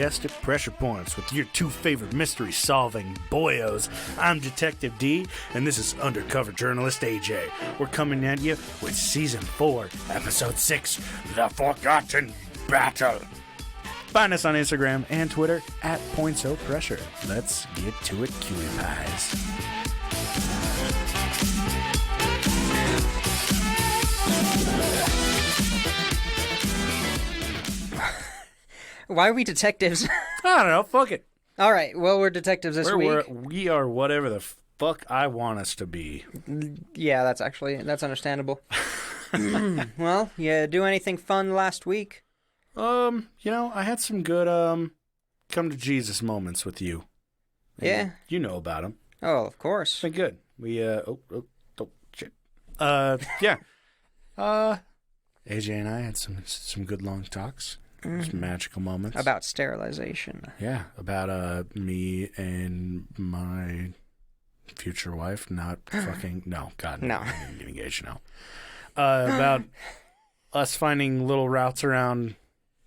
guest at Pressure Points with your two favorite mystery-solving boyos. I'm Detective D, and this is undercover journalist AJ. We're coming at you with Season 4, Episode 6, The Forgotten Battle. Find us on Instagram and Twitter at PointsOPressure. Let's get to it, cutie pies. Why are we detectives? I don't know. Fuck it. All right. Well, we're detectives this week. We are whatever the fuck I want us to be. Yeah, that's understandable. Well, you do anything fun last week? I had some good come to Jesus moments with you. Yeah. You know about them. Oh, of course. It's been good. We shit. Yeah. AJ and I had some good long talks. Some magical moments. About sterilization. Yeah, about me and my future wife not fucking... No, God, no. I'm getting engaged now. About us finding little routes around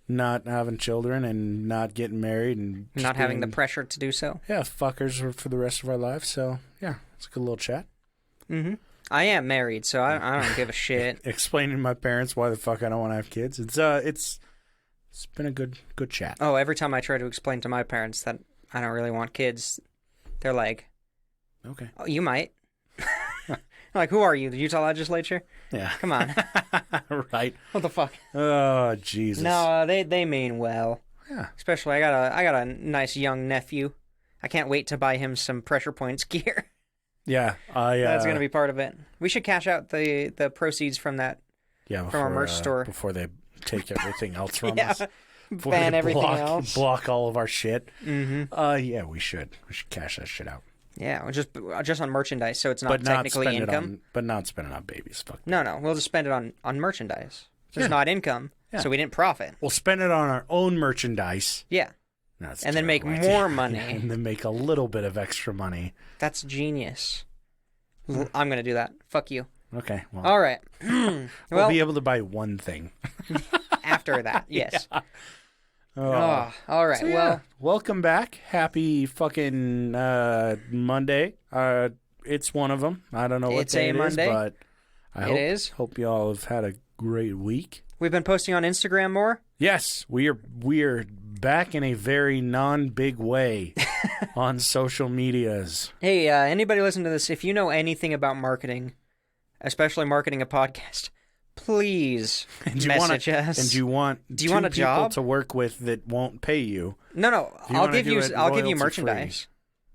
not having children and not getting married and... Not having the pressure to do so. Yeah, fuckers for the rest of our lives. So, yeah, it's a good little chat. Mm-hmm. I am married, so I don't give a shit. Explaining to my parents why the fuck I don't want to have kids. It's been a good chat. Oh, every time I try to explain to my parents that I don't really want kids, they're like, okay. Oh, you might. Like, who are you, the Utah legislature? Yeah. Come on. Right. What the fuck? Oh, Jesus. No, they mean well. Yeah. Especially, I got a nice young nephew. I can't wait to buy him some Pressure Points gear. Yeah. That's going to be part of it. We should cash out the proceeds from that. Yeah, from our merch store. Before they take everything else from us. Ban everything else. Block all of our shit. Mm-hmm. Yeah, we should. We should cash that shit out. Yeah, just on merchandise, so it's not technically income. But not spend it on babies. Fuck. No, we'll just spend it on merchandise. It's not income, so we didn't profit. We'll spend it on our own merchandise. Yeah. And then make more money. And then make a little bit of extra money. That's genius. I'm going to do that. Fuck you. Okay. Well, all right. We'll be able to buy one thing. After that, yes. Yeah. Oh, all right. So, yeah. Well, welcome back. Happy fucking Monday. It's one of them. I don't know what day it is, but I hope you all have had a great week. We've been posting on Instagram more. Yes, we're back in a very non-big way on social medias. Hey, anybody listen to this? If you know anything about marketing, especially marketing a podcast, please message us. And do you want a job people to work with that won't pay you? No. I'll give you merchandise. Free.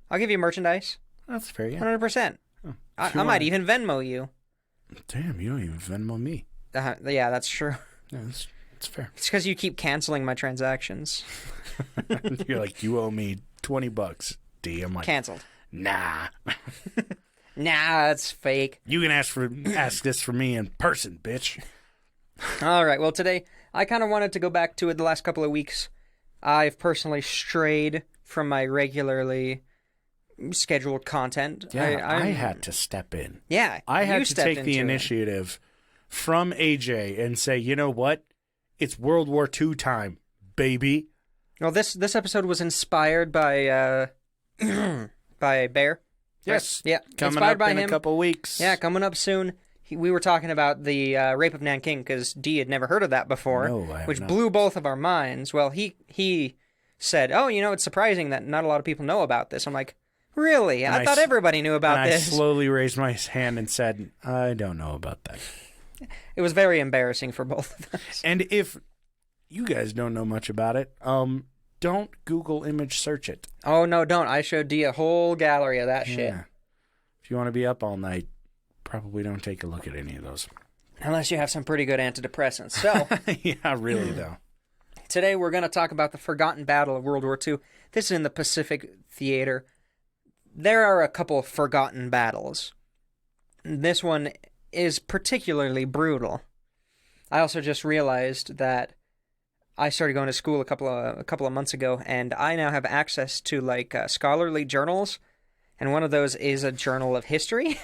I'll give you merchandise. That's fair, yeah. 100%. Oh, I might even Venmo you. Damn, you don't even Venmo me. Yeah, that's true. Yeah, that's fair. It's because you keep canceling my transactions. You're like, you owe me $20, D. I'm like, canceled. Nah. Nah, that's fake. You can ask this for me in person, bitch. All right. Well, today I kind of wanted to go back to it. The last couple of weeks, I've personally strayed from my regularly scheduled content. Yeah, I had to step in. Yeah, I had to take the initiative from AJ and say, you know what? It's World War II time, baby. Well, this episode was inspired by by Bear. Yes. Yeah. Coming inspired up by in him. A couple weeks. Yeah, coming up soon. We were talking about the rape of Nanking because D had never heard of that before, which blew both of our minds. Well, he said, "Oh, it's surprising that not a lot of people know about this." I'm like, "Really? I thought everybody knew about this." I slowly raised my hand and said, "I don't know about that." It was very embarrassing for both of us. And if you guys don't know much about it, don't Google image search it. Oh, no, don't. I showed D a whole gallery of that shit. If you want to be up all night, probably don't take a look at any of those. Unless you have some pretty good antidepressants. So, yeah, really, though. Today we're going to talk about the forgotten battle of World War II. This is in the Pacific Theater. There are a couple of forgotten battles. This one is particularly brutal. I also just realized that I started going to school a couple of months ago, and I now have access to scholarly journals, and one of those is a journal of history.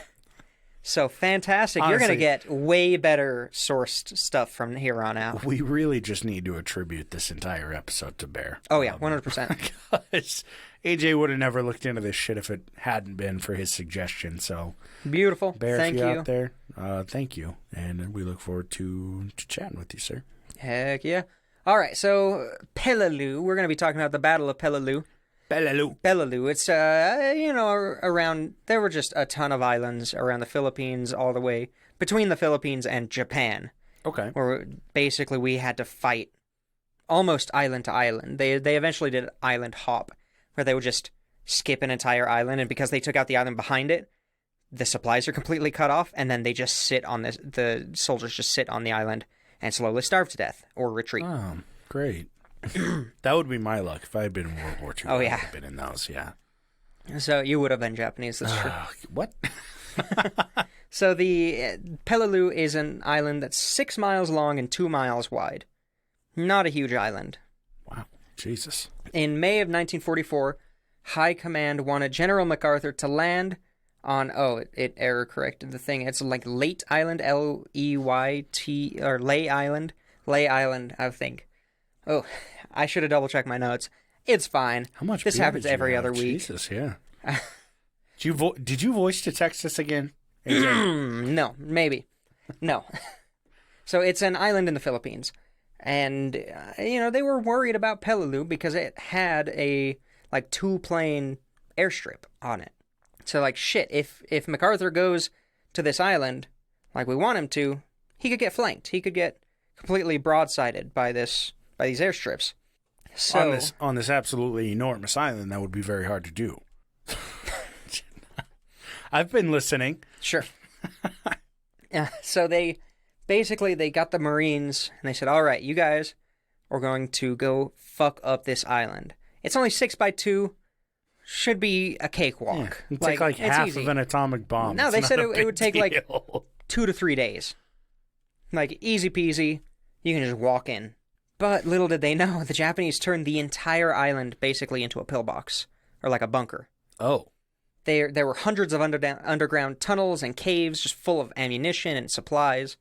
So fantastic. You're going to get way better sourced stuff from here on out. We really just need to attribute this entire episode to Bear. Oh, yeah, 100%. Because AJ would have never looked into this shit if it hadn't been for his suggestion. So, beautiful. Bear, Thank if you. you're out there, thank you. And we look forward to chatting with you, sir. Heck yeah. All right, so Peleliu. We're going to be talking about the Battle of Peleliu. Peleliu. It's, around, there were just a ton of islands around the Philippines all the way between the Philippines and Japan. Okay. Where basically we had to fight almost island to island. They eventually did island hop, where they would just skip an entire island, and because they took out the island behind it, the supplies are completely cut off, and then they just sit on this. The soldiers just sit on the island and slowly starve to death or retreat. Oh, great. That would be my luck if I had been in World War II. Oh, I yeah. would have been in those, yeah. So you would have been Japanese, that's true. What? So the Peleliu is an island that's 6 miles long and 2 miles wide. Not a huge island. Wow. Jesus. In May of 1944, High Command wanted General MacArthur to land on, it error corrected the thing. It's like Leyte Island, L-E-Y-T, or Ley Island. Ley Island, I think. Oh, I should have double-checked my notes. It's fine. How much this beer happens did you every have? other week. Jesus, yeah. Did you voice to Texas again? AJ? No, maybe. No. So it's an island in the Philippines. And, they were worried about Peleliu because it had a, 2-plane airstrip on it. So, shit, if MacArthur goes to this island, like we want him to, he could get flanked. He could get completely broadsided by these airstrips. So, on this absolutely enormous island, that would be very hard to do. I've been listening. Sure. Yeah. So they got the Marines and they said, "All right, you guys are going to go fuck up this island. It's only 6x2, should be a cakewalk. Yeah, take like half easy. of an atomic bomb. No, It's they not said a it would take deal. 2 to 3 days. Easy peasy. You can just walk in." But little did they know, the Japanese turned the entire island basically into a pillbox, or like a bunker. Oh. There were hundreds of underground tunnels and caves just full of ammunition and supplies,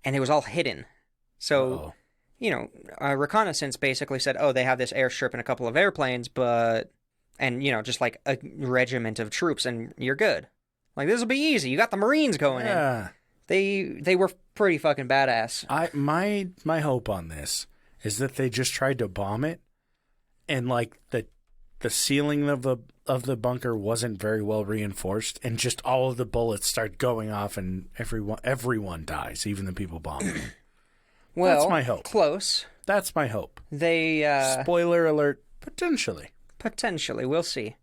and it was all hidden. So, reconnaissance basically said, they have this airstrip and a couple of airplanes, and just like a regiment of troops, and you're good. This will be easy. You got the Marines going in. They were pretty fucking badass. My hope on this is that they just tried to bomb it, and the ceiling of the bunker wasn't very well reinforced, and just all of the bullets start going off, and everyone dies, even the people bombing. Well, that's my hope. Close. That's my hope. They spoiler alert, potentially. Potentially, we'll see.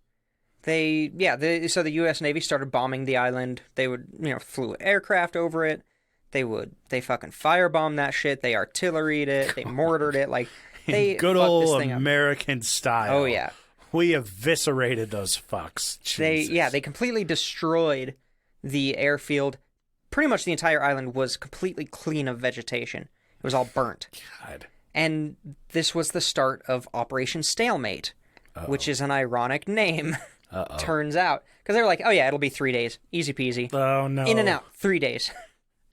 So the U.S. Navy started bombing the island. They would, flew aircraft over it. They fucking firebomb that shit. They artilleried it. They mortared it. They good old American style. Oh yeah, we eviscerated those fucks. Jesus. They completely destroyed the airfield. Pretty much the entire island was completely clean of vegetation. It was all burnt. God. And this was the start of Operation Stalemate, which is an ironic name. Turns out, because they were like, "Oh yeah, it'll be 3 days, easy peasy." Oh no, in and out, 3 days.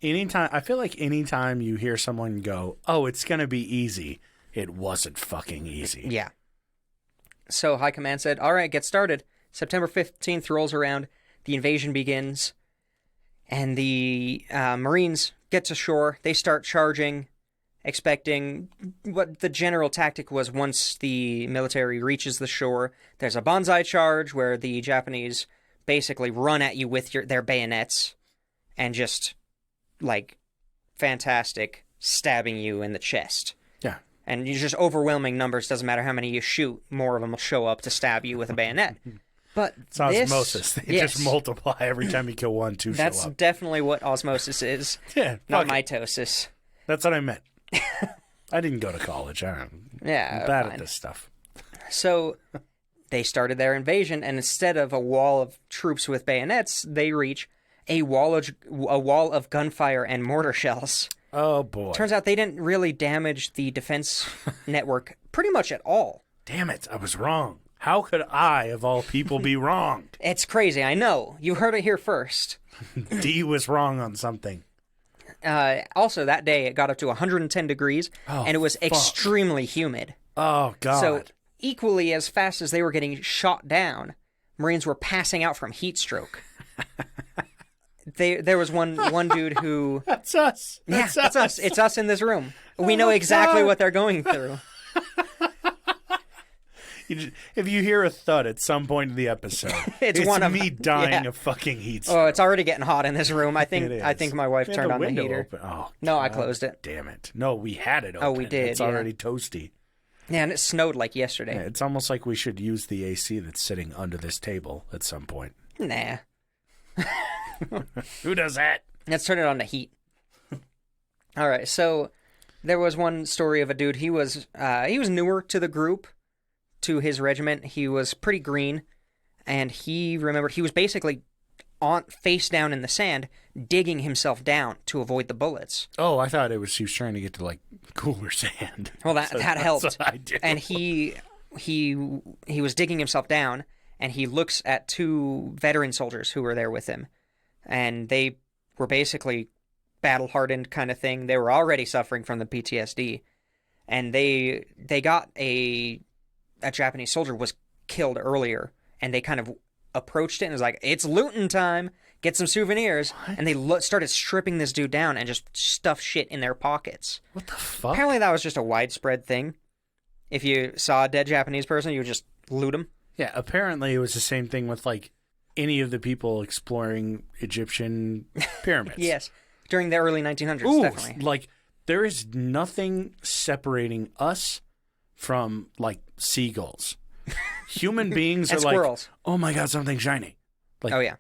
I feel like anytime you hear someone go, "Oh, it's gonna be easy," it wasn't fucking easy. Yeah. So High Command said, "All right, get started." September 15th rolls around, the invasion begins, and the Marines get to shore. They start charging, expecting what the general tactic was. Once the military reaches the shore, there's a banzai charge where the Japanese basically run at you with their bayonets and just, fantastic, stabbing you in the chest. Yeah. And you're just overwhelming numbers. Doesn't matter how many you shoot, more of them will show up to stab you with a bayonet. But it's osmosis. They just multiply every time you kill one, two show up. That's definitely what osmosis is. Yeah. Not mitosis. That's what I meant. I didn't go to college. I'm bad at this stuff. So they started their invasion, and instead of a wall of troops with bayonets, they reach a wall of gunfire and mortar shells. Oh, boy. Turns out they didn't really damage the defense network pretty much at all. Damn it. I was wrong. How could I, of all people, be wrong? It's crazy, I know. You heard it here first. D was wrong on something. Also, that day, it got up to 110 degrees, and it was extremely humid. Oh, God. So, equally as fast as they were getting shot down, Marines were passing out from heat stroke. There was one dude who... That's us. That's us. It's us in this room. We know exactly what they're going through. If you hear a thud at some point in the episode, it's one of me dying of fucking heat stroke. Oh, it's already getting hot in this room. I think my wife turned on the heater. Open. Oh, no, I closed it. Damn it. No, we had it open. Oh, we did. It's already toasty. Yeah, and it snowed like yesterday. Yeah, it's almost like we should use the AC that's sitting under this table at some point. Nah. Who does that? Let's turn it on to heat. All right, so there was one story of a dude. He was newer to the group, to his regiment. He was pretty green, and he remembered he was basically on face down in the sand, digging himself down to avoid the bullets. Oh, I thought he was trying to get to like cooler sand. Well, that helped. That's what I did. And he was digging himself down, and he looks at two veteran soldiers who were there with him, and they were basically battle-hardened kind of thing. They were already suffering from the PTSD, and they got a Japanese soldier was killed earlier, and they kind of approached it and was like, it's looting time, get some souvenirs. What? And they started stripping this dude down and just stuff shit in their pockets. What the fuck? Apparently that was just a widespread thing. If you saw a dead Japanese person, you would just loot them. Yeah, apparently it was the same thing with like any of the people exploring Egyptian pyramids. Yes, during the early 1900s. Ooh, definitely. Like there is nothing separating us from like seagulls. Human beings are squirrels. Like, oh my God, something shiny. Like, oh yeah.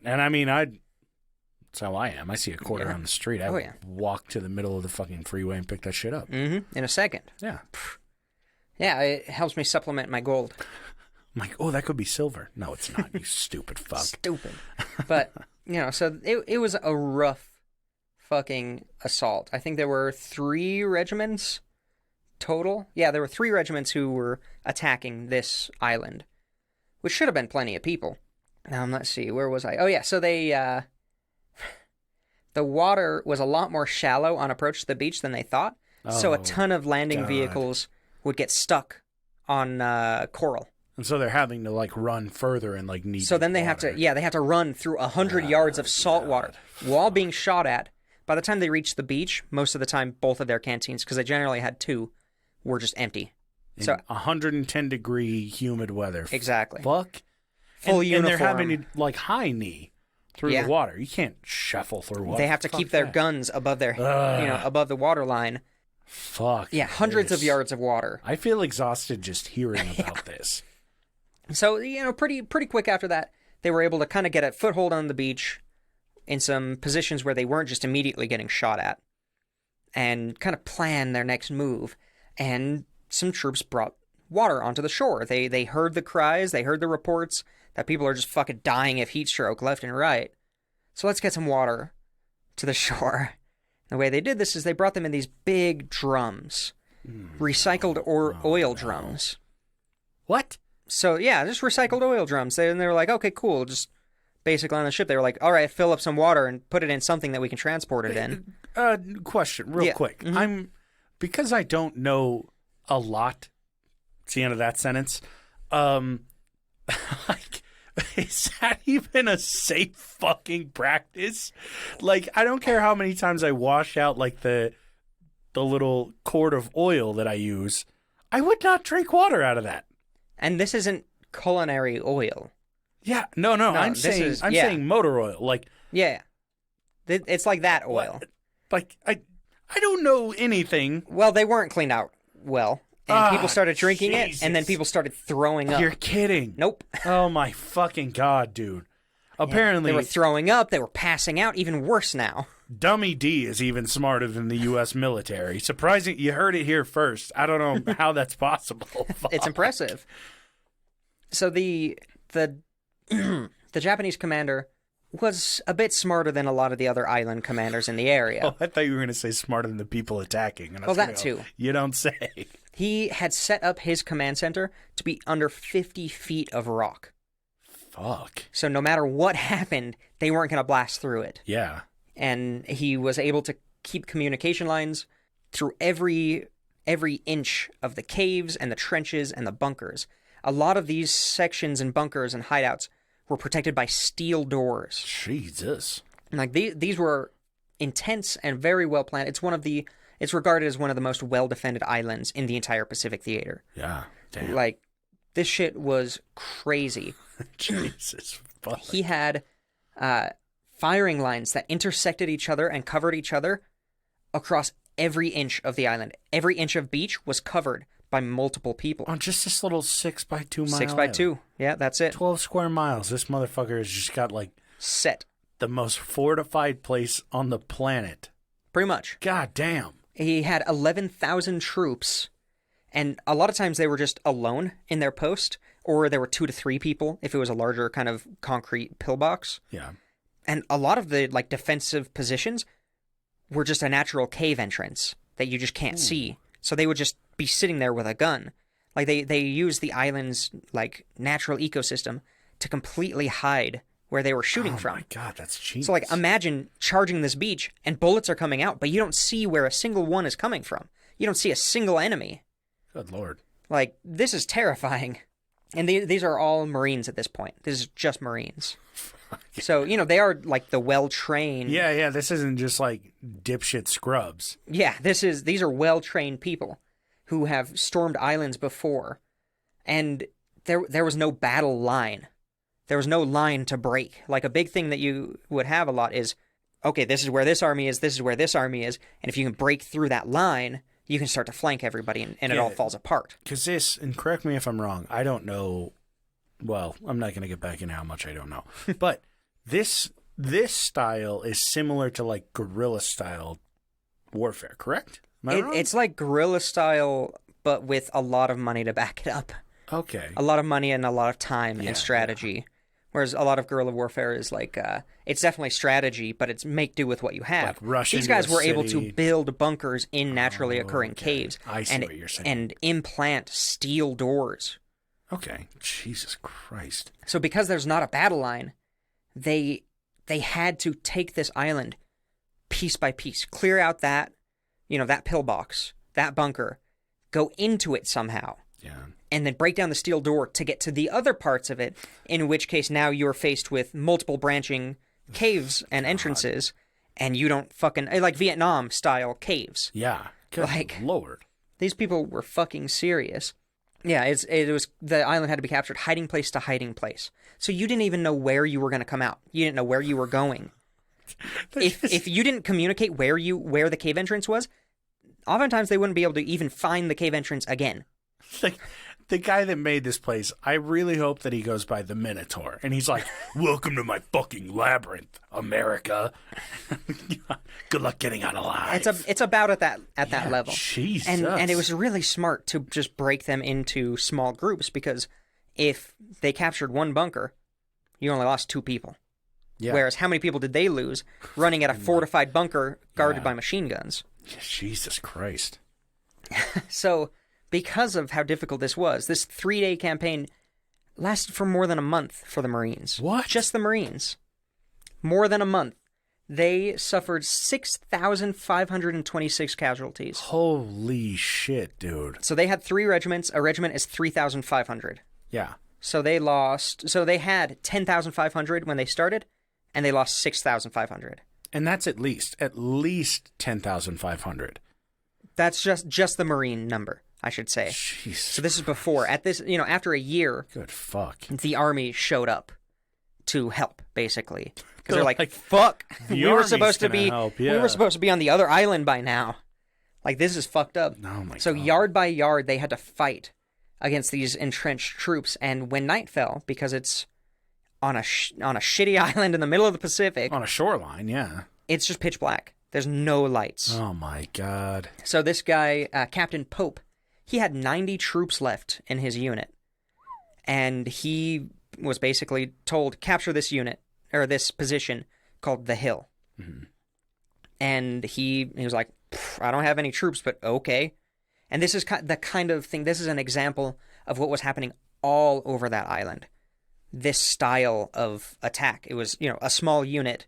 And I mean, that's how I am. I see a quarter on the street. I would walk to the middle of the fucking freeway and pick that shit up. Mm-hmm. In a second. Yeah. Yeah, it helps me supplement my gold. I'm like, oh, that could be silver. No, it's not, you stupid fuck. Stupid. But, so it was a rough fucking assault. I think there were 3 regiments total. Yeah, there were 3 regiments who were attacking this island, which should have been plenty of people. Let's see, where was I? Oh, yeah, so they, the water was a lot more shallow on approach to the beach than they thought, so a ton of landing vehicles would get stuck on coral. And so they're having to, like, run further and, like, need So then they have to run through 100 yards of salt water while being shot at. By the time they reached the beach, most of the time, both of their canteens, because they generally had 2, were just empty. So 110-degree humid weather. Exactly. Fuck. Full uniform. And they're having to, like, high knee through the water. You can't shuffle through water. They have to keep their guns above their, above the water line. Fuck. Yeah, hundreds of yards of water. I feel exhausted just hearing about this. So, pretty quick after that, they were able to kind of get a foothold on the beach in some positions where they weren't just immediately getting shot at, and kind of plan their next move. And some troops brought water onto the shore. They heard the cries, they heard the reports that people are just fucking dying of heat stroke left and right. So let's get some water to the shore. The way they did this is they brought them in these big drums, recycled oil drums. What? So, yeah, just recycled oil drums. And they were like, okay, cool. Just basically on the ship, they were like, all right, fill up some water and put it in something that we can transport it in. Question, real quick. Mm-hmm. Because I don't know a lot, it's the end of that sentence, like, is that even a safe fucking practice? Like, I don't care how many times I wash out, like, the little quart of oil that I use. I would not drink water out of that. And this isn't culinary oil. Yeah, no. I'm saying motor oil. Like, yeah, it's like that oil. What? Like, I don't know anything. Well, they weren't cleaned out well, and people started drinking it, and then people started throwing up. You're kidding? Nope. Oh my fucking God, dude! Apparently they were throwing up. They were passing out. Even worse now. Dummy D is even smarter than the U.S. military. Surprising. You heard it here first. I don't know how that's possible. It's impressive. So the Japanese commander was a bit smarter than a lot of the other island commanders in the area. Oh, I thought you were going to say smarter than the people attacking. And well, that too. You don't say. He had set up his command center to be under 50 feet of rock. Fuck. So no matter what happened, they weren't going to blast through it. Yeah. And he was able to keep communication lines through every inch of the caves and the trenches and the bunkers. A lot of these sections and bunkers and hideouts were protected by steel doors. Jesus. Like these were intense and very well planned. It's regarded as one of the most well-defended islands in the entire Pacific Theater. Yeah. Damn. Like, this shit was crazy. Jesus. Fuck. He had firing lines that intersected each other and covered each other across every inch of the island. Every inch of beach was covered by multiple people. On just this little 6x2 mile 6x2. Yeah, that's it. 12 square miles. This motherfucker has just got, like, Set. the most fortified place on the planet. Pretty much. God damn. He had 11,000 troops, and a lot of times they were just alone in their post, or there were 2 to 3 people if it was a larger kind of concrete pillbox. Yeah. And a lot of the like defensive positions were just a natural cave entrance that you just can't see. So they would just be sitting there with a gun. Like they use the island's like natural ecosystem to completely hide where they were shooting from. Oh my God, that's genius. So like imagine charging this beach and bullets are coming out, but you don't see where a single one is coming from. You don't see a single enemy. Good Lord. Like this is terrifying. And these are all Marines at this point. This is just Marines. So, they are like the well-trained. Yeah, this isn't just like dipshit scrubs. Yeah, these are well-trained people who have stormed islands before. And there was no battle line. There was no line to break. Like a big thing that you would have a lot is, okay, this is where this army is, this is where this army is. And if you can break through that line, you can start to flank everybody and it all falls apart. Because this, and correct me if I'm wrong, I don't know. Well, I'm not going to get back into how much I don't know. But this style is similar to like guerrilla style warfare, correct? Am I wrong? It's like guerrilla style, but with a lot of money to back it up. Okay. A lot of money and a lot of time and strategy. Yeah. Whereas a lot of guerrilla warfare is like, it's definitely strategy, but it's make do with what you have. Like rush These into guys a were able city. to build bunkers in naturally occurring Okay. caves. I see what you're saying. And implant steel doors. Okay. Jesus Christ. So because there's not a battle line, they had to take this island piece by piece, clear out that, that pillbox, that bunker, go into it somehow. Yeah. And then break down the steel door to get to the other parts of it, in which case now you're faced with multiple branching caves and entrances, and you don't fucking... like Vietnam-style caves. Yeah. Good Lord. These people were fucking serious. Yeah, it was... The island had to be captured hiding place to hiding place. So you didn't even know where you were going to come out. You didn't know where you were going. If you didn't communicate where the cave entrance was, oftentimes they wouldn't be able to even find the cave entrance again. Like, the guy that made this place, I really hope that he goes by the Minotaur. And he's like, welcome to my fucking labyrinth, America. Good luck getting out alive. It's about at that level. Jesus. And it was really smart to just break them into small groups, because if they captured one bunker, you only lost 2 people. Yeah. Whereas how many people did they lose running at a fortified bunker guarded by machine guns? Jesus Christ. So... because of how difficult this was, this 3-day campaign lasted for more than a month for the Marines. What? Just the Marines. More than a month. They suffered 6,526 casualties. Holy shit, dude. So they had 3 regiments. A regiment is 3,500. Yeah. So they had 10,500 when they started, and they lost 6,500. And that's at least 10,500. That's just the Marine number, I should say. Jeez. So this is before. At this, after a year, Good fuck. the army showed up to help, basically, because they're Like, like, "Fuck, the we were army's supposed to gonna be, help, we yeah." were supposed to be on the other island by now. Like this is fucked up." Oh my So God. yard by yard, they had to fight against these entrenched troops, and when night fell, because it's on a shitty island in the middle of the Pacific, On a shoreline, yeah. it's just pitch black. There's no lights. Oh my God. So this guy, Captain Pope, he had 90 troops left in his unit. And he was basically told, capture this unit, or this position called the Hill. Mm-hmm. And he was like, I don't have any troops, but okay. And this is the kind of thing, this is an example of what was happening all over that island. This style of attack. It was, a small unit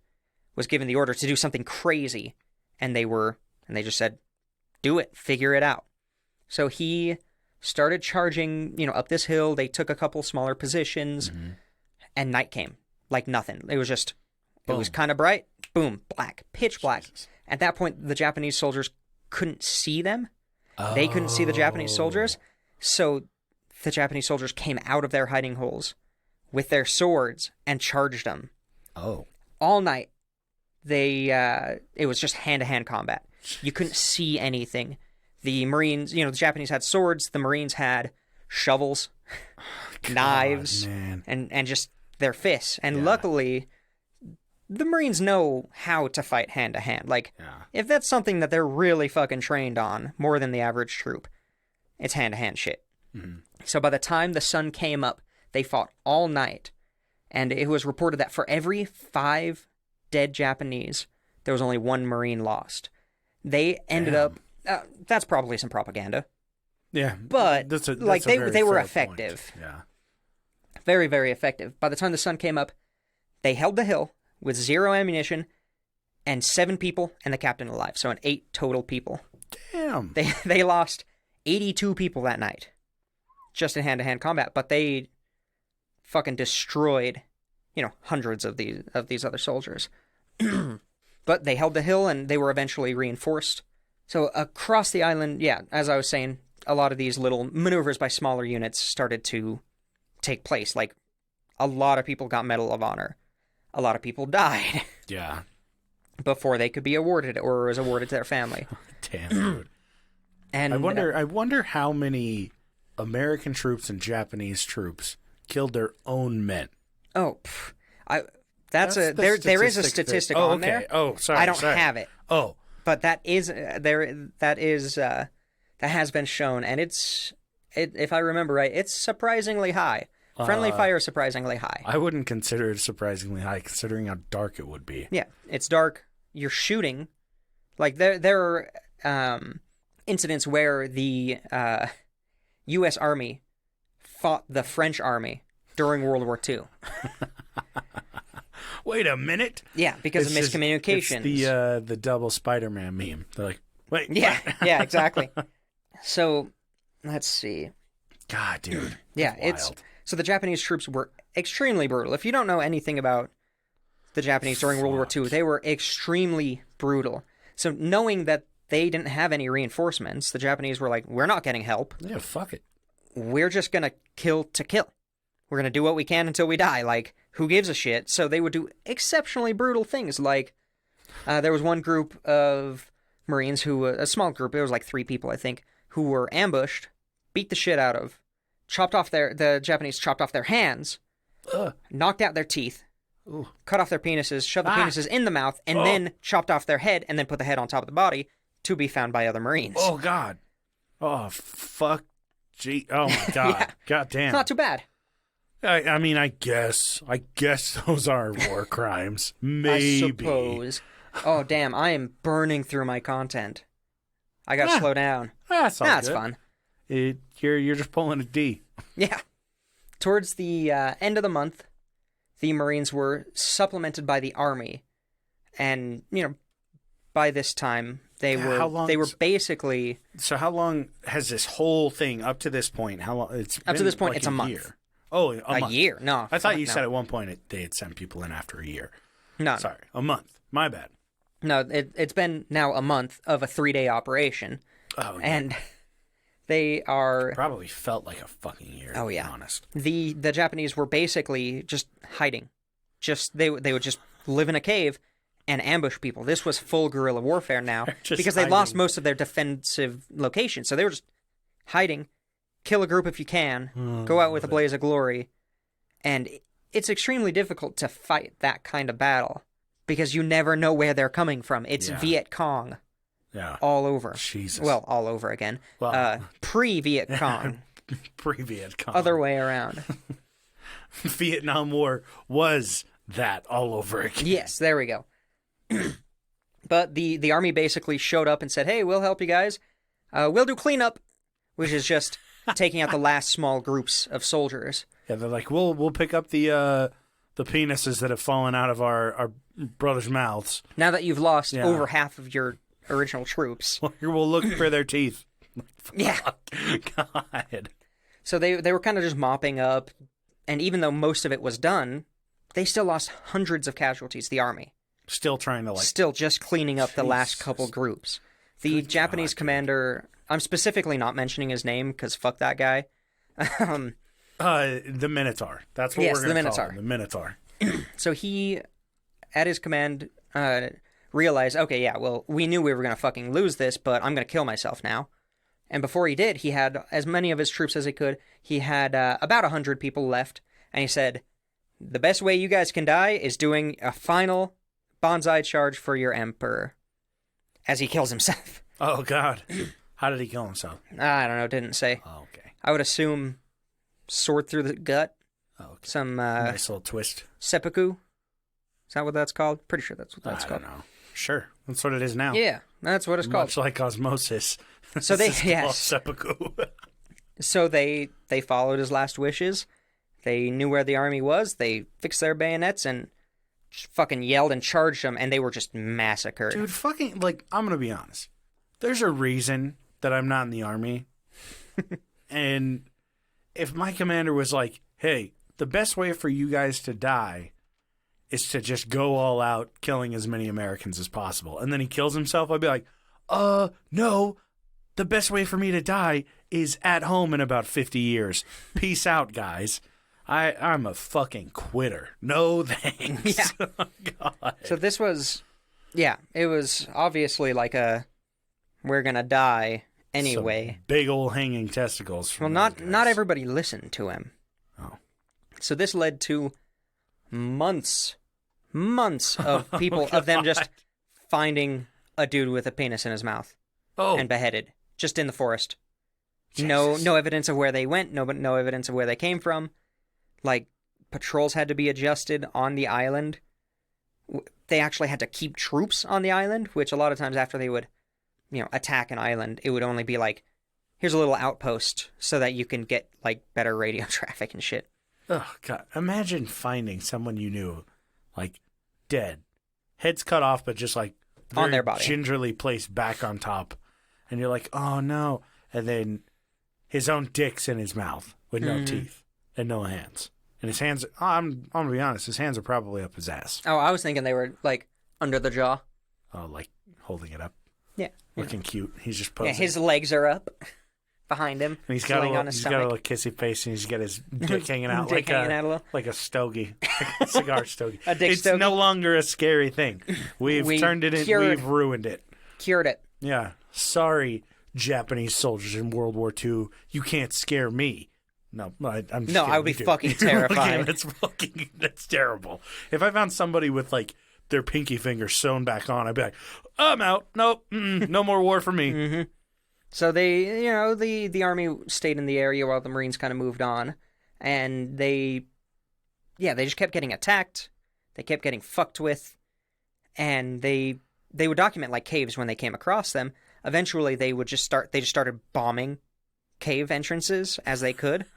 was given the order to do something crazy, and they just said, do it, figure it out. So he started charging, up this hill. They took a couple smaller positions, and night came. Like nothing. It was just, It was kind of bright. Boom, black, pitch black. Jesus. At that point, the Japanese soldiers couldn't see them. Oh. They couldn't see the Japanese soldiers. So the Japanese soldiers came out of their hiding holes with their swords and charged them. Oh. All night, it was just hand-to-hand combat. You couldn't see anything. The Marines, the Japanese had swords. The Marines had shovels, knives, and just their fists. And luckily, the Marines know how to fight hand-to-hand. If that's something that they're really fucking trained on, more than the average troop, it's hand-to-hand shit. Mm-hmm. So by the time the sun came up, they fought all night. And it was reported that for every 5 dead Japanese, there was only 1 Marine lost. They ended up... that's probably some propaganda. Yeah. But they were effective. Point. Yeah. Very, very effective. By the time the sun came up, they held the hill with 0 ammunition and 7 people and the captain alive. So 8 total people. Damn. They lost 82 people that night. Just in hand-to-hand combat. But they fucking destroyed, hundreds of these other soldiers. But they held the hill and they were eventually reinforced. So across the island, as I was saying, a lot of these little maneuvers by smaller units started to take place. Like, a lot of people got Medal of Honor. A lot of people died. Yeah. Before they could be awarded or was awarded to their family. Damn, dude. And I wonder how many American troops and Japanese troops killed their own men. Oh, there is a statistic on there. Oh, sorry. I don't have it. Oh. But that has been shown, and if I remember right, it's surprisingly high. Friendly fire is surprisingly high. I wouldn't consider it surprisingly high, considering how dark it would be. Yeah, it's dark. You're shooting. Like, there are incidents where the U.S. Army fought the French Army during World War II. Wait a minute. Yeah, because of miscommunications. It's the double Spider-Man meme. They're like, wait. Yeah, yeah, exactly. So, let's see. God, dude. Yeah, wild. So the Japanese troops were extremely brutal. If you don't know anything about the Japanese during World War II, they were extremely brutal. So knowing that they didn't have any reinforcements, the Japanese were like, we're not getting help. Yeah, fuck it. We're just going to kill to kill. We're going to do what we can until we die. Like, who gives a shit? So they would do exceptionally brutal things. Like, there was one group of Marines who, a small group, it was like 3 people, I think, who were ambushed, beat the shit out of, the Japanese chopped off their hands, knocked out their teeth, cut off their penises, shoved the penises in the mouth, and then chopped off their head, and then put the head on top of the body to be found by other Marines. Oh, God. Oh, fuck. Gee. Oh, my God. Yeah. God damn. It's not too bad. I mean, I guess those are war crimes. Maybe. I suppose. Oh, damn. I am burning through my content. I gotta slow down. That's good. Fun. You're just pulling a D. Yeah. Towards the end of the month, the Marines were supplemented by the Army. And, by this time, they were basically... So how long has this whole thing, up to this point, how long... Up to this point, it's a month. Year. Oh, a month. Year? No. I thought you said at one point they had sent people in after a year. No. Sorry, a month. My bad. No, it's been now a month of a 3-day operation. Oh, yeah. And they are... It probably felt like a fucking year, to be honest. The Japanese were basically just hiding. They would just live in a cave and ambush people. This was full guerrilla warfare now because they lost most of their defensive locations. So they were just hiding. Kill a group if you can, go out with a blaze of glory, and it's extremely difficult to fight that kind of battle because you never know where they're coming from. It's Viet Cong all over. Jesus. Well, all over again. Well, pre-Viet Cong. Pre-Viet Cong. Other way around. Vietnam War was that all over again. Yes, there we go. But the Army basically showed up and said, hey, we'll help you guys. We'll do cleanup. which is just taking out the last small groups of soldiers. Yeah, they're like, we'll pick up the penises that have fallen out of our brothers' mouths. Now that you've lost over half of your original troops. We'll look for their teeth. Yeah. God. So they were kind of just mopping up, and even though most of it was done, they still lost hundreds of casualties, the army. Still trying to, Still just cleaning up the last couple groups. The Japanese commander, I'm specifically not mentioning his name, because fuck that guy. The Minotaur. That's what we're going to call him. The Minotaur. So he, at his command, realized, okay, yeah, well, we knew we were going to fucking lose this, but I'm going to kill myself now. And before he did, he had as many of his troops as he could. He had about 100 people left, and he said, the best way you guys can die is doing a final bonsai charge for your emperor, as he kills himself. Oh, God. How did he kill himself? I don't know, didn't say. Oh, okay. I would assume sword through the gut. Oh, okay. Some nice little twist. seppuku. Is that what that's called? Pretty sure that's what that's called. I don't know. Sure. That's what it is now. Yeah, that's what it's called. Much like osmosis. So they seppuku. So they followed his last wishes. They knew where the army was. They fixed their bayonets and just fucking yelled and charged them, and they were just massacred. Dude, fucking, like, I'm going to be honest. There's a reason that I'm not in the army. And if my commander was like, hey, the best way for you guys to die is to just go all out killing as many Americans as possible, and then he kills himself, I'd be like, no, the best way for me to die is at home in about 50 years. Peace out, guys. I'm a fucking quitter. No thanks. Yeah. Oh, God. So this was, it was obviously like we're gonna die anyway. Some big old hanging testicles. Well, not everybody listened to him. Oh. So this led to months of people, of them just finding a dude with a penis in his mouth and beheaded, just in the forest. Jesus. No evidence of where they went, no evidence of where they came from. Like, patrols had to be adjusted on the island. They actually had to keep troops on the island, which a lot of times after they would, attack an island, it would only be like, here's a little outpost so that you can get, like, better radio traffic and shit. Oh, God. Imagine finding someone you knew, like, dead. Heads cut off, but just, like, on their body. Gingerly placed back on top. And you're like, oh, no. And then his own dick's in his mouth with no teeth and no hands. And his hands, I'm going to be honest, his hands are probably up his ass. Oh, I was thinking they were, like, under the jaw. Oh, like holding it up. Yeah. Looking cute. He's just posing. Yeah, his legs are up behind him. And he's got a little kissy face, and he's got his dick hanging out, dick hanging out a little. Like a stogie, a cigar stogie. A dick stogie. It's no longer a scary thing. We've turned it into, we've ruined it. Cured it. Yeah. Sorry, Japanese soldiers in World War II. You can't scare me. No, I'm just no, I would be fucking terrified. That's terrible. If I found somebody with like their pinky finger sewn back on, I'd be like, I'm out. Nope, no more war for me. Mm-hmm. So they, the army stayed in the area while the Marines kind of moved on, and they just kept getting attacked. They kept getting fucked with, and they would document like caves when they came across them. Eventually, they just started bombing cave entrances as they could.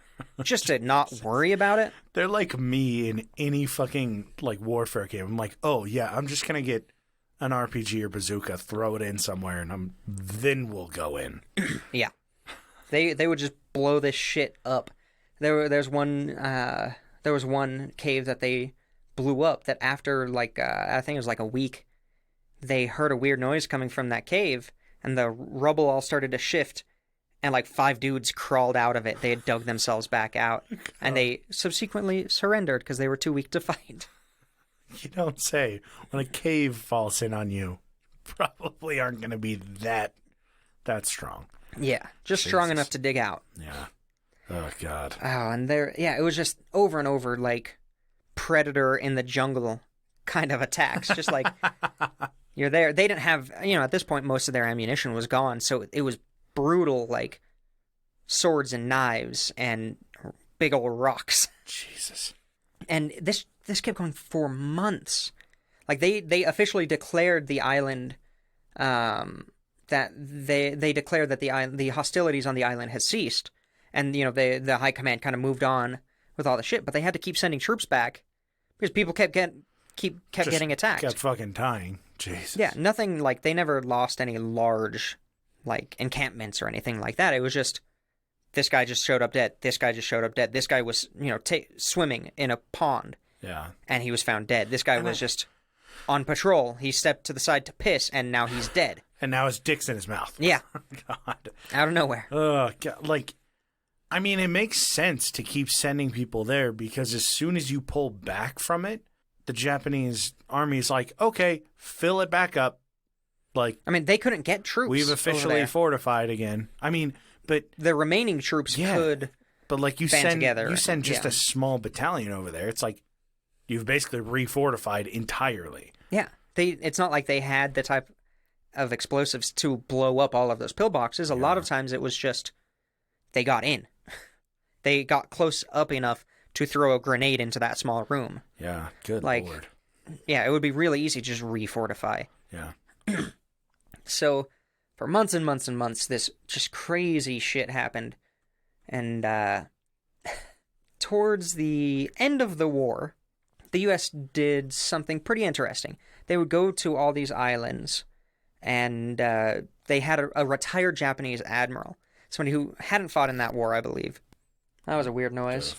Just to not worry about it. They're like me in any fucking like warfare game. I'm like, oh yeah, I'm just gonna get an RPG or bazooka, throw it in somewhere, and then we'll go in. Yeah, they would just blow this shit up. There was one cave that they blew up. That after like I think it was like a week, they heard a weird noise coming from that cave, and the rubble all started to shift. And like 5 dudes crawled out of it. They had dug themselves back out. And they subsequently surrendered because they were too weak to fight. You don't say. When a cave falls in on you, probably aren't going to be that strong. Yeah, just strong enough to dig out. Yeah. Oh, God. Oh, and it was just over and over like predator in the jungle kind of attacks. Just like you're there. They didn't have, at this point, most of their ammunition was gone. So it was brutal, like swords and knives and big old rocks. Jesus. And this kept going for months. Like they officially declared the island that they declared that the hostilities on the island had ceased, and the high command kind of moved on with all the shit, but they had to keep sending troops back because people kept getting attacked. Kept fucking dying. Jesus. Yeah, nothing like they never lost any large like encampments or anything like that. It was just this guy just showed up dead. This guy just showed up dead. This guy was swimming in a pond. Yeah. And he was found dead. This guy was just on patrol. He stepped to the side to piss, and now he's dead. And now his dick's in his mouth. Yeah. God. Out of nowhere. God. Like, I mean, it makes sense to keep sending people there because as soon as you pull back from it, the Japanese army is like, okay, fill it back up. Like, I mean, they couldn't get troops. We've officially fortified again. I mean, but the remaining troops could. But like you band send together. You send just a small battalion over there. It's like you've basically refortified entirely. Yeah, it's not like they had the type of explosives to blow up all of those pillboxes. A lot of times it was just they got in. They got close up enough to throw a grenade into that small room. Yeah, good like, lord. Yeah, it would be really easy to just refortify. Yeah. So, for months and months and months, this just crazy shit happened. And towards the end of the war, the U.S. did something pretty interesting. They would go to all these islands, and they had a retired Japanese admiral, somebody who hadn't fought in that war, I believe. That was a weird noise.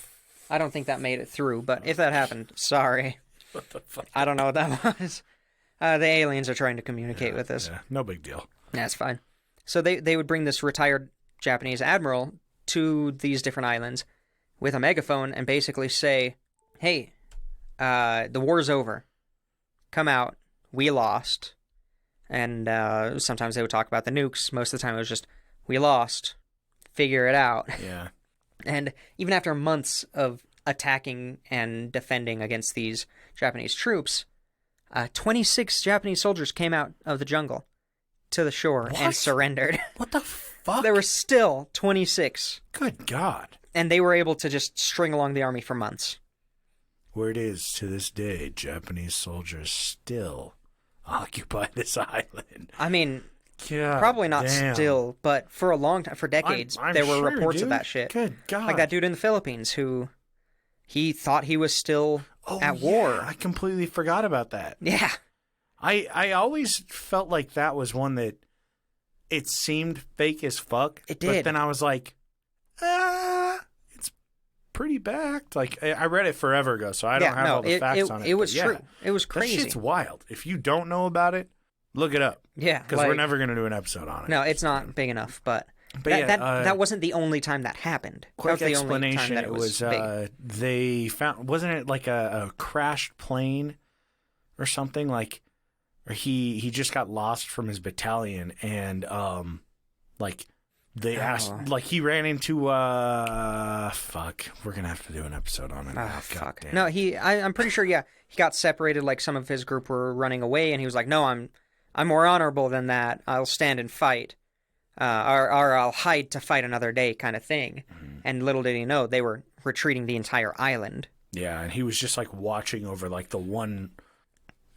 I don't think that made it through, but if that happened, sorry. What the fuck? I don't know what that was. The aliens are trying to communicate with us. Yeah, no big deal. That's fine. So they would bring this retired Japanese admiral to these different islands with a megaphone and basically say, hey, the war's over. Come out. We lost. And sometimes they would talk about the nukes. Most of the time it was just, we lost. Figure it out. Yeah. And even after months of attacking and defending against these Japanese troops, 26 Japanese soldiers came out of the jungle to the shore and surrendered. What the fuck? There were still 26. Good God. And they were able to just string along the army for months. Word is, to this day, Japanese soldiers still occupy this island. I mean, God probably not damn. still, but for a long time, for decades, I'm there were sure, reports dude. of that shit. Good God. Like that dude in the Philippines who he thought he was still at war. I completely forgot about that. Yeah. I always felt like that was one that it seemed fake as fuck. It did. But then I was like, it's pretty backed. Like, I read it forever ago, so I don't have all the facts on it. It was but true. It was that crazy. shit's wild. If you don't know about it, look it up. Yeah. Because we're never going to do an episode on it. No, it's not big enough, but that wasn't the only time that happened. Quick that was the only explanation, time that it was big. They found, wasn't it like a crashed plane or something? Like, or he just got lost from his battalion and like they asked, like he ran into fuck, we're gonna have to do an episode on it. Oh, fuck. No, I'm pretty sure, yeah, he got separated, like some of his group were running away and he was like, no, I'm more honorable than that. I'll stand and fight. Or I'll hide to fight another day kind of thing. Mm-hmm. And little did he know, they were retreating the entire island. Yeah, and he was just like watching over like the one.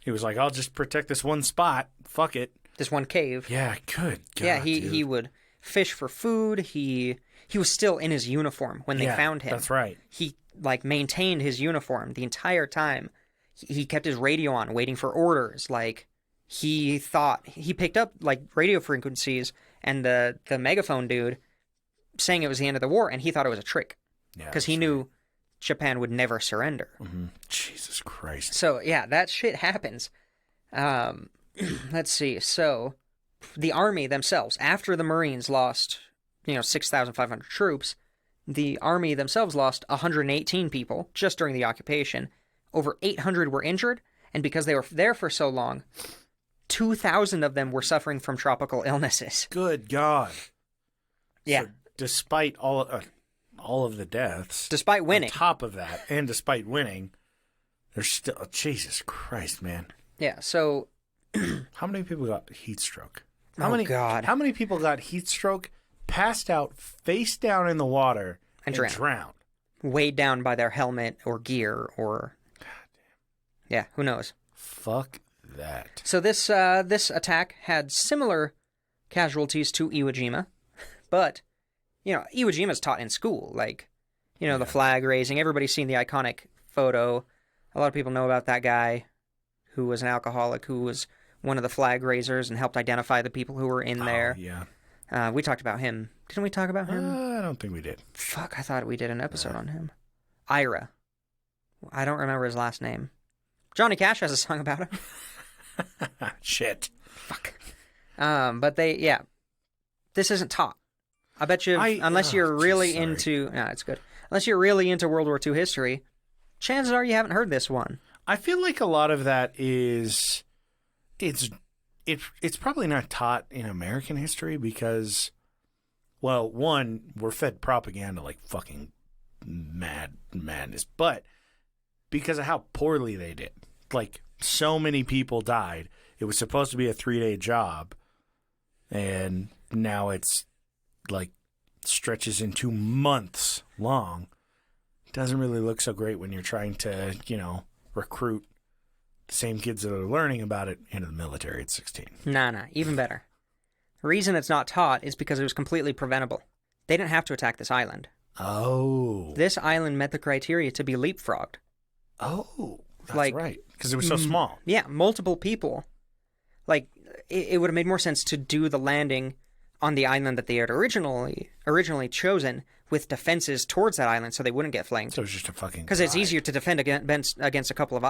He was like, I'll just protect this one spot. Fuck it. This one cave. Yeah, good God, yeah, he would fish for food. He was still in his uniform when they found him. That's right. He like maintained his uniform the entire time. He kept his radio on, waiting for orders. Like he thought he picked up like radio frequencies and the megaphone dude saying it was the end of the war, and he thought it was a trick because he knew Japan would never surrender. Mm-hmm. Jesus Christ. So yeah, that shit happens. Let's see. So the army themselves, after the Marines lost, 6,500 troops, the army themselves lost 118 people just during the occupation. Over 800 were injured, and because they were there for so long, 2,000 of them were suffering from tropical illnesses. Good God. Yeah. So despite all of the deaths, despite winning, on top of that, and despite winning, there's still Jesus Christ, man. Yeah. So, how many people got heat stroke? God! How many people got heat stroke, passed out, face down in the water, and drowned? Weighed down by their helmet or gear, or yeah, who knows? Fuck that. So this attack had similar casualties to Iwo Jima. But, Iwo Jima is taught in school. Like, the flag raising. Everybody's seen the iconic photo. A lot of people know about that guy who was an alcoholic, who was one of the flag raisers and helped identify the people who were in there. Yeah. We talked about him. Didn't we talk about him? I don't think we did. Fuck, I thought we did an episode on him. Ira. I don't remember his last name. Johnny Cash has a song about him. Shit. Fuck. But this isn't taught. I bet you, unless you're really into... No, it's good. Unless you're really into World War II history, chances are you haven't heard this one. I feel like a lot of that is... It's probably not taught in American history because, well, one, we're fed propaganda like fucking madness, but because of how poorly they did. Like, so many people died. It was supposed to be a 3-day job, and now it's, like, stretches into months long. It doesn't really look so great when you're trying to, recruit the same kids that are learning about it into the military at 16. Nah, even better. The reason it's not taught is because it was completely preventable. They didn't have to attack this island. Oh. This island met the criteria to be leapfrogged. Oh, that's right. Because it was so small. Yeah, multiple people. Like, it would have made more sense to do the landing on the island that they had originally chosen with defenses towards that island so they wouldn't get flanked. So it was just a fucking... Because it's easier to defend against a couple of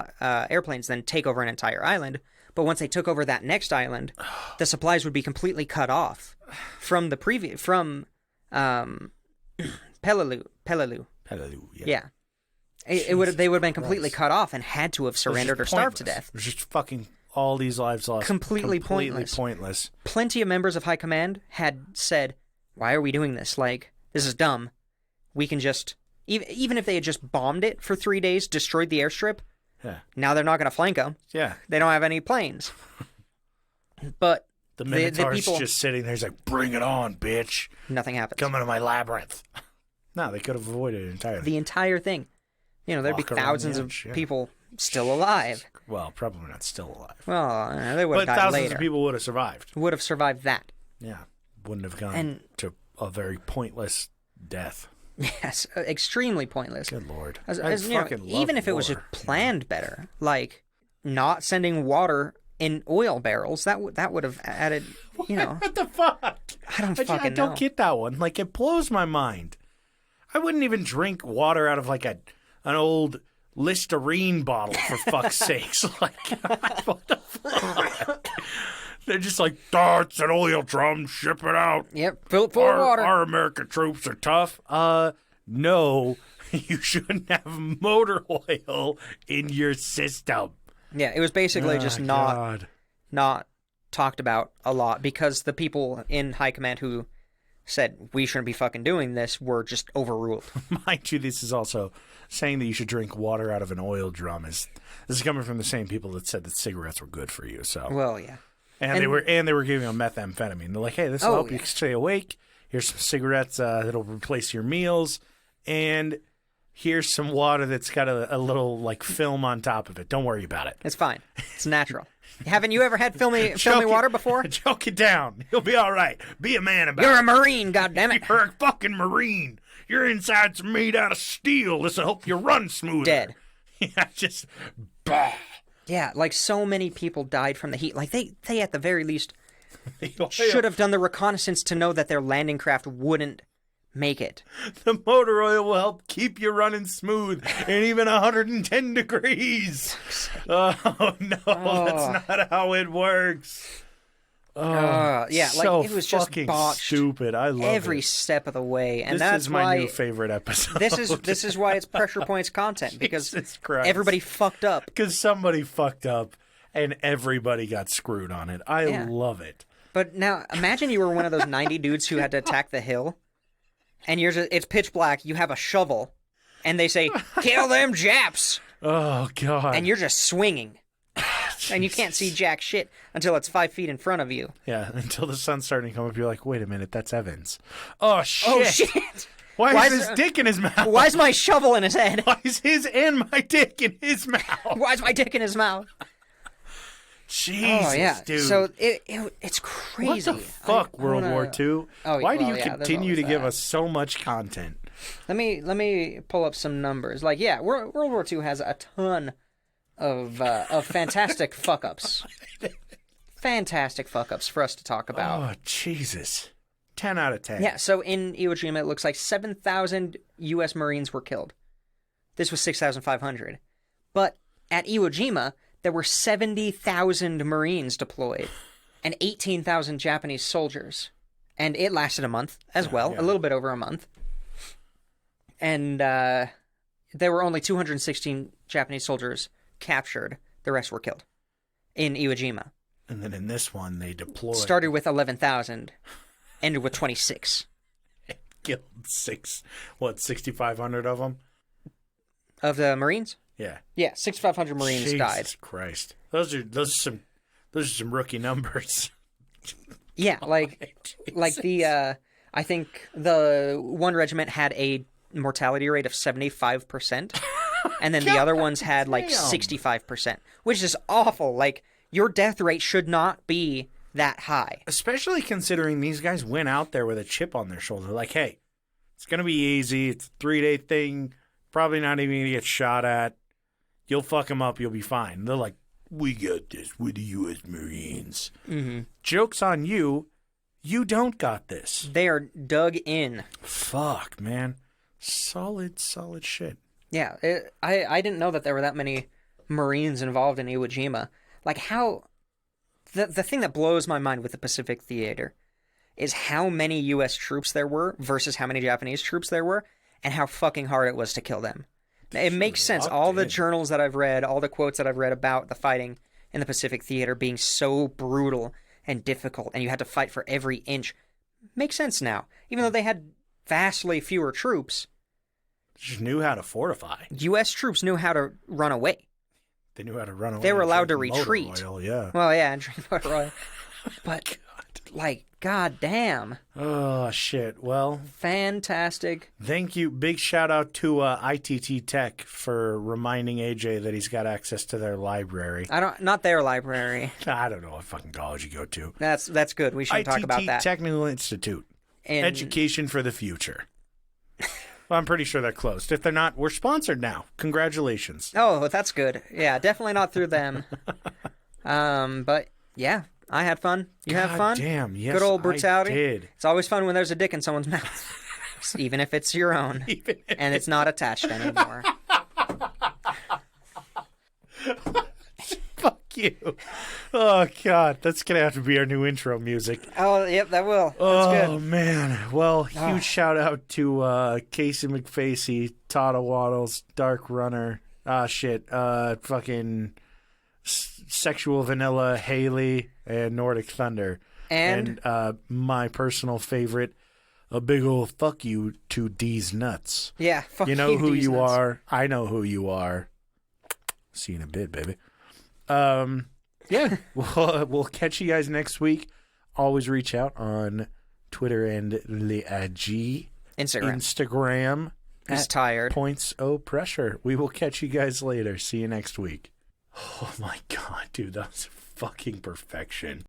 airplanes than take over an entire island. But once they took over that next island, the supplies would be completely cut off from the previous... From Peleliu. Yeah. They would have been completely cut off and had to have surrendered or starved to death. It was just fucking all these lives lost. Completely pointless. Plenty of members of high command had said, why are we doing this? Like, this is dumb. We can just... Even if they had just bombed it for 3 days, destroyed the airstrip, now they're not going to flank them. Yeah. They don't have any planes. But... The Minotaur's just sitting there. He's like, bring it on, bitch. Nothing happens. Come into my labyrinth. No, they could have avoided it entirely. The entire thing. There'd be thousands of people still alive. Well, probably not still alive. Well, they would have died later. But thousands of people would have survived. Would have survived that. Yeah. Wouldn't have gone to a very pointless death. Yes, extremely pointless. Good Lord. Even if it was just planned better, like not sending water in oil barrels, that would have added, What the fuck? I don't get that one. Like, it blows my mind. I wouldn't even drink water out of like an old Listerine bottle, for fuck's sakes. Like, what the fuck? They're just like, it's an oil drum, ship it out. Yep, fill it full of water. Our American troops are tough. No, you shouldn't have motor oil in your system. Yeah, it was basically just not talked about a lot because the people in high command who said we shouldn't be fucking doing this were just overruled. Mind you, this is also saying that you should drink water out of an oil drum. This is coming from the same people that said that cigarettes were good for you. So well, yeah, and they were giving them methamphetamine. They're like, hey, this will help you stay awake. Here's some cigarettes that'll replace your meals, and here's some water that's got a little like film on top of it. Don't worry about it. It's fine. It's natural. Haven't you ever had filmy water before? Choke it down. You'll be all right. Be a man about it. You're a Marine, goddammit. You're a fucking Marine. Your insides are made out of steel. This'll help you run smoother. Dead. Yeah, just bah. Yeah, like so many people died from the heat. Like they at the very least should have done the reconnaissance to know that their landing craft wouldn't make it. The motor oil will help keep you running smooth in even 110 degrees. Oh, no, that's not how it works. Yeah, so like it was just botched. Stupid. I love every step of the way, and that's my why new favorite episode. This is why it's Pressure Points content because everybody fucked up. Because somebody fucked up, and everybody got screwed on it. I love it. But now imagine you were one of those 90 dudes who had to attack the hill. And it's pitch black, you have a shovel, and they say, kill them Japs! Oh, God. And you're just swinging. And you can't see jack shit until it's 5 feet in front of you. Yeah, until the sun's starting to come up, you're like, wait a minute, that's Evans. Oh, shit! Oh, shit! Why is his dick in his mouth? Why is my shovel in his head? Why is his and my dick in his mouth? Why is my dick in his mouth? Jesus, dude. So it's crazy. What the fuck, World War II? Why do you continue to give us so much content? Let me pull up some numbers. Like, yeah, World War II has a ton of fantastic fuck-ups. Fantastic fuck-ups for us to talk about. Oh, Jesus. 10 out of 10. Yeah, so in Iwo Jima, it looks like 7,000 U.S. Marines were killed. This was 6,500. But at Iwo Jima, there were 70,000 Marines deployed and 18,000 Japanese soldiers. And it lasted a month as well, a little bit over a month. And there were only 216 Japanese soldiers captured. The rest were killed in Iwo Jima. And then in this one, they deployed. Started with 11,000, ended with 26. Killed 6,500 of them? Of the Marines? Yeah. Yeah, 6,500 Marines died. Jesus Christ. Those are some rookie numbers. Yeah, like the I think the one regiment had a mortality rate of 75%, and then the other ones had like 65%, which is awful. Like, your death rate should not be that high. Especially considering these guys went out there with a chip on their shoulder. Like, hey, it's going to be easy. It's a 3-day thing. Probably not even going to get shot at. You'll fuck them up. You'll be fine. They're like, we got this. We're the U.S. Marines. Mm-hmm. Joke's on you. You don't got this. They are dug in. Fuck, man. Solid shit. Yeah, I didn't know that there were that many Marines involved in Iwo Jima. Like, how... The thing that blows my mind with the Pacific Theater is how many U.S. troops there were versus how many Japanese troops there were, and how fucking hard it was to kill them. It makes sense. All the journals that I've read, all the quotes that I've read about the fighting in the Pacific Theater being so brutal and difficult, and you had to fight for every inch, makes sense now. Even though they had vastly fewer troops, just knew how to fortify. U.S. troops knew how to run away. They knew how to run away. They were allowed to retreat. Oil, yeah. Well, yeah, and drink motor oil. But, like, goddamn. Oh, shit. Well. Fantastic. Thank you. Big shout out to ITT Tech for reminding AJ that he's got access to their library. Not their library. I don't know what fucking college you go to. That's good. We should talk about that. ITT Technical Institute. Education for the future. Well, I'm pretty sure they're closed. If they're not, we're sponsored now. Congratulations. Oh, that's good. Yeah, definitely not through them. But yeah, I had fun. You have fun? Damn, yes, good old brutality. I did. It's always fun when there's a dick in someone's mouth, even if it's your own, and it's not attached anymore. Fuck you. Oh, God. That's going to have to be our new intro music. Oh, yep, that will. That's good. Man. Well, huge shout out to Casey McFacey, Tata Waddles, Dark Runner, fucking Sexual Vanilla, Haley, and Nordic Thunder. And my personal favorite, a big old fuck you to D's Nuts. Yeah, fuck you, you know who D's you nuts. are. I know who you are. See you in a bit, baby. Yeah, we'll catch you guys next week. Always reach out on Twitter and Instagram. He's tired. Points pressure. We will catch you guys later. See you next week. Oh my God, dude, that was fucking perfection.